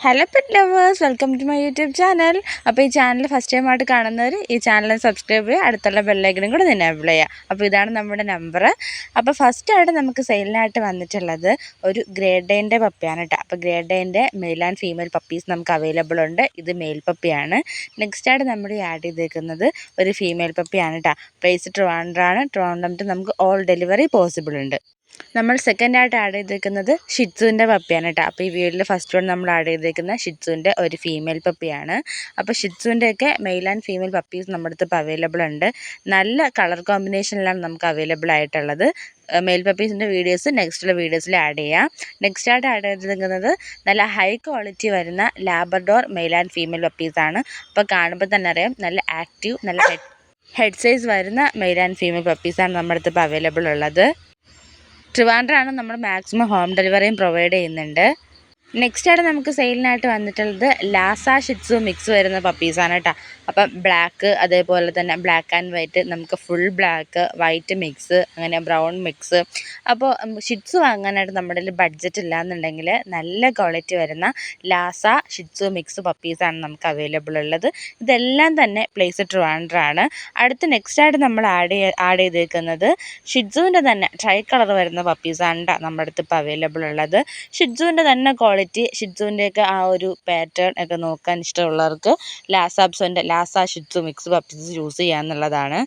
Hello pet lovers, welcome to my YouTube channel. അപ്പോൾ ഈ channel first time ആയിട്ട് കാണുന്നവർ ഈ ചാനൽ സബ്സ്ക്രൈബ് ചെയ്യുക, അടുത്തുള്ള ബെല്ലൈക്കനും കൂടെ തന്നെ എനേബിൾ ചെയ്യുക. അപ്പോൾ ഇതാണ് നമ്മുടെ നമ്പർ. അപ്പോൾ ഫസ്റ്റായിട്ട് നമുക്ക് സെയിലിനായിട്ട് വന്നിട്ടുള്ളത് ഒരു ഗ്രേഡ് ഡേൻ്റെ പപ്പിയാണ് കേട്ടോ. അപ്പോൾ ഗ്രേഡ് ഡേൻ്റെ മെയിൽ ആൻഡ് ഫീമെയിൽ പപ്പീസ് നമുക്ക് അവൈലബിൾ ഉണ്ട്. ഇത് മെയിൽ പപ്പിയാണ്. നെക്സ്റ്റായിട്ട് നമ്മൾ ആഡ് ചെയ്തേക്കുന്നത് ഒരു ഫീമെയിൽ പപ്പിയാണ് കേട്ടോ. പ്ലേസ് ട്രിവാൻഡ്രമാണ്. ട്രിവാൻഡ്രത്ത് നമുക്ക് ഓൾ ഡെലിവറി പോസിബിൾ ഉണ്ട്. നമ്മൾ സെക്കൻഡായിട്ട് ആഡ് ചെയ്തേക്കുന്നത് ഷിറ്റ്സുവിൻ്റെ പപ്പിയാണ് കേട്ടോ. അപ്പോൾ ഈ വീഡിയോയിൽ ഫസ്റ്റ് വൺ നമ്മൾ ആഡ് ചെയ്തേക്കുന്ന ഷിറ്റ്സുവിൻ്റെ ഒരു ഫീമെയിൽ പപ്പിയാണ്. അപ്പോൾ ഷിറ്റ്സുവിൻ്റെയൊക്കെ മെയിൽ ആൻഡ് ഫീമെയിൽ പപ്പീസ് നമ്മുടെ അടുത്ത് ഇപ്പോൾ അവൈലബിൾ ഉണ്ട്. നല്ല കളർ കോമ്പിനേഷനിലാണ് നമുക്ക് അവൈലബിൾ ആയിട്ടുള്ളത്. മെയിൽ പപ്പീസിൻ്റെ വീഡിയോസ് നെക്സ്റ്റുള്ള വീഡിയോസിൽ ആഡ് ചെയ്യാം. നെക്സ്റ്റായിട്ട് ആഡ് ചെയ്തിരിക്കുന്നത് നല്ല ഹൈ ക്വാളിറ്റി വരുന്ന ലാബ്രഡോർ മെയിൽ ആൻഡ് ഫീമെയിൽ പപ്പീസാണ്. അപ്പോൾ കാണുമ്പോൾ തന്നെ അറിയാം, നല്ല ആക്റ്റീവ്, നല്ല ഹെഡ് സൈസ് വരുന്ന മെയിൽ ആൻഡ് ഫീമെയിൽ പപ്പീസാണ് നമ്മുടെ അടുത്ത് ഇപ്പോൾ അവൈലബിൾ ഉള്ളത്. ട്രിവാൻഡ്രമാണ് നമ്മൾ മാക്സിമം ഹോം ഡെലിവറിയും പ്രൊവൈഡ് ചെയ്യുന്നുണ്ട്. നെക്സ്റ്റായിട്ട് നമുക്ക് സെയിലിനായിട്ട് വന്നിട്ടുള്ളത് ലാസ ഷിറ്റ്സു മിക്സ് വരുന്ന പപ്പീസാണ് കേട്ടോ. അപ്പം ബ്ലാക്ക്, അതേപോലെ തന്നെ ബ്ലാക്ക് ആൻഡ് വൈറ്റ്, നമുക്ക് ഫുൾ ബ്ലാക്ക് വൈറ്റ് മിക്സ്, അങ്ങനെ ബ്രൗൺ മിക്സ്. അപ്പോൾ ഷിറ്റ്സു വാങ്ങാനായിട്ട് നമ്മുടെ കയ്യിൽ ബഡ്ജറ്റ് ഇല്ലയെന്നുണ്ടെങ്കിൽ നല്ല ക്വാളിറ്റി വരുന്ന ലാസ ഷിറ്റ്സു മിക്സ് പപ്പീസാണ് നമുക്ക് അവൈലബിൾ ഉള്ളത്. ഇതെല്ലാം തന്നെ പ്ലേസ് ട്രിവാൻഡ്രമാണ്. അടുത്ത് നെക്സ്റ്റായിട്ട് നമ്മൾ ആഡ് ചെയ്തേക്കുന്നത് ഷിറ്റ്സുവിൻ്റെ തന്നെ ട്രൈ കളർ വരുന്ന പപ്പീസാണ് കേട്ടോ നമ്മുടെ അടുത്ത് ഇപ്പോൾ അവൈലബിൾ ഉള്ളത്. ഷിറ്റ്സുവിൻ്റെ തന്നെ ക്വാളിറ്റി, ഷിറ്റ്സുവിൻ്റെയൊക്കെ ആ ഒരു പാറ്റേൺ ഒക്കെ നോക്കാൻ ഇഷ്ടമുള്ളവർക്ക് Lhasa shih tzu mix puppies choose ചെയ്യാന്നുള്ളതാണ്.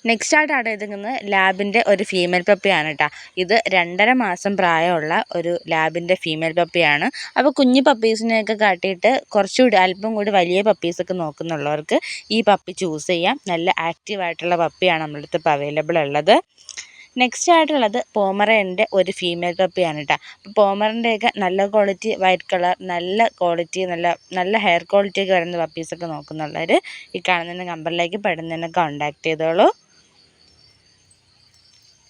നെക്സ്റ്റായിട്ട് ആഡ് ചെയ്തിരിക്കുന്നത് ലാബിൻ്റെ ഒരു ഫീമെയിൽ പപ്പിയാണ് കേട്ടോ. ഇത് 2.5 മാസം പ്രായമുള്ള ഒരു ലാബിൻ്റെ ഫീമെയിൽ പപ്പിയാണ്. അപ്പോൾ കുഞ്ഞു പപ്പീസിനെയൊക്കെ കാട്ടിയിട്ട് കുറച്ചുകൂടി അല്പം കൂടി വലിയ പപ്പീസൊക്കെ നോക്കുന്നുള്ളവർക്ക് ഈ പപ്പി ചൂസ് ചെയ്യാം. നല്ല ആക്റ്റീവായിട്ടുള്ള പപ്പിയാണ് നമ്മുടെ അടുത്ത് ഇപ്പോൾ അവൈലബിൾ ഉള്ളത്. നെക്സ്റ്റ് ആയിട്ടുള്ളത് പോമറേൻ്റെ ഒരു ഫീമെയിൽ പപ്പിയാണ് കേട്ടോ. അപ്പോൾ പോമറിൻ്റെയൊക്കെ നല്ല ക്വാളിറ്റി വൈറ്റ് കളർ, നല്ല ക്വാളിറ്റി, നല്ല ഹെയർ ക്വാളിറ്റിയൊക്കെ വരുന്ന പപ്പീസൊക്കെ നോക്കുന്നുള്ളവർ ഈ കാണുന്ന നമ്പറിലേക്ക് പെടുന്നതിനെ കോൺടാക്റ്റ് ചെയ്തോളൂ.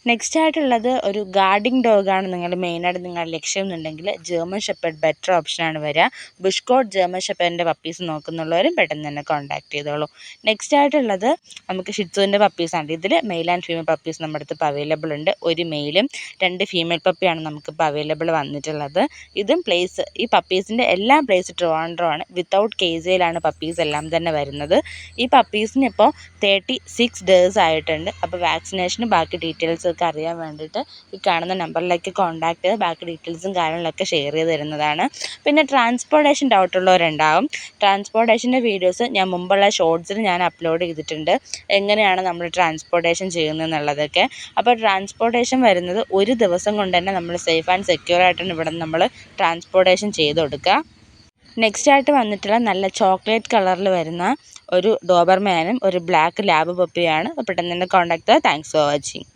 നെക്സ്റ്റ് ആയിട്ടുള്ളത് ഒരു ഗാർഡിങ് ഡോഗാണ് നിങ്ങൾ മെയിനായിട്ട് നിങ്ങളുടെ ലക്ഷ്യം എന്നുണ്ടെങ്കിൽ ജർമ്മൻ ഷെപ്പേർഡ് ബെറ്റർ ഓപ്ഷനാണ് വരിക. ബുഷ് കോട്ട് ജർമ്മൻ ഷെപ്പേർഡിൻ്റെ പപ്പീസ് നോക്കുന്നുള്ളവരും പെട്ടെന്ന് തന്നെ കോൺടാക്ട് ചെയ്തോളൂ. നെക്സ്റ്റ് ആയിട്ടുള്ളത് നമുക്ക് ഷിറ്റ്സുവിൻ്റെ പപ്പീസാണ്. ഇതിൽ മെയിൽ ആൻഡ് ഫീമെയിൽ പപ്പീസ് നമ്മുടെ അടുത്ത് ഇപ്പോൾ അവൈലബിൾ ഉണ്ട്. ഒരു മെയിലും 2 ഫീമെയിൽ പപ്പിയാണ് നമുക്കിപ്പോൾ അവൈലബിൾ വന്നിട്ടുള്ളത്. ഇതും ഈ പപ്പീസിൻ്റെ എല്ലാം പ്ലേസ് ട്രിവാൻഡ്രമാണ്. വിത്തൗട്ട് കേസിലാണ് പപ്പീസ് എല്ലാം തന്നെ വരുന്നത്. ഈ പപ്പീസിന് ഇപ്പോൾ 36 ഡേയ്സ് ആയിട്ടുണ്ട്. അപ്പോൾ വാക്സിനേഷന് ബാക്കി ഡീറ്റെയിൽസ് ഒക്കെ അറിയാൻ വേണ്ടിയിട്ട് ഈ കാണുന്ന നമ്പറിലേക്ക് കോൺടാക്ട് ചെയ്ത് ബാക്കി ഡീറ്റെയിൽസും കാര്യങ്ങളൊക്കെ ഷെയർ ചെയ്ത് തരുന്നതാണ്. പിന്നെ ട്രാൻസ്പോർട്ടേഷൻ ഡൗട്ടുള്ളവരുണ്ടാവും. ട്രാൻസ്പോർട്ടേഷൻ്റെ വീഡിയോസ് ഞാൻ മുമ്പുള്ള ഷോർട്സിൽ ഞാൻ അപ്ലോഡ് ചെയ്തിട്ടുണ്ട്, എങ്ങനെയാണ് നമ്മൾ ട്രാൻസ്പോർട്ടേഷൻ ചെയ്യുന്നതെന്നുള്ളതൊക്കെ. അപ്പോൾ ട്രാൻസ്പോർട്ടേഷൻ വരുന്നത് ഒരു ദിവസം കൊണ്ട് തന്നെ നമ്മൾ സേഫ് ആൻഡ് സെക്യൂർ ആയിട്ടാണ് ഇവിടെ നമ്മൾ ട്രാൻസ്പോർട്ടേഷൻ ചെയ്ത് കൊടുക്കുക. നെക്സ്റ്റായിട്ട് വന്നിട്ടുള്ള നല്ല ചോക്ലേറ്റ് കളറിൽ വരുന്ന ഒരു ഡോബർമാനും ഒരു ബ്ലാക്ക് ലാബ് പപ്പിയാണ്. പെട്ടെന്ന് തന്നെ കോൺടാക്ട് ചെയ്യുക. Thanks for watching.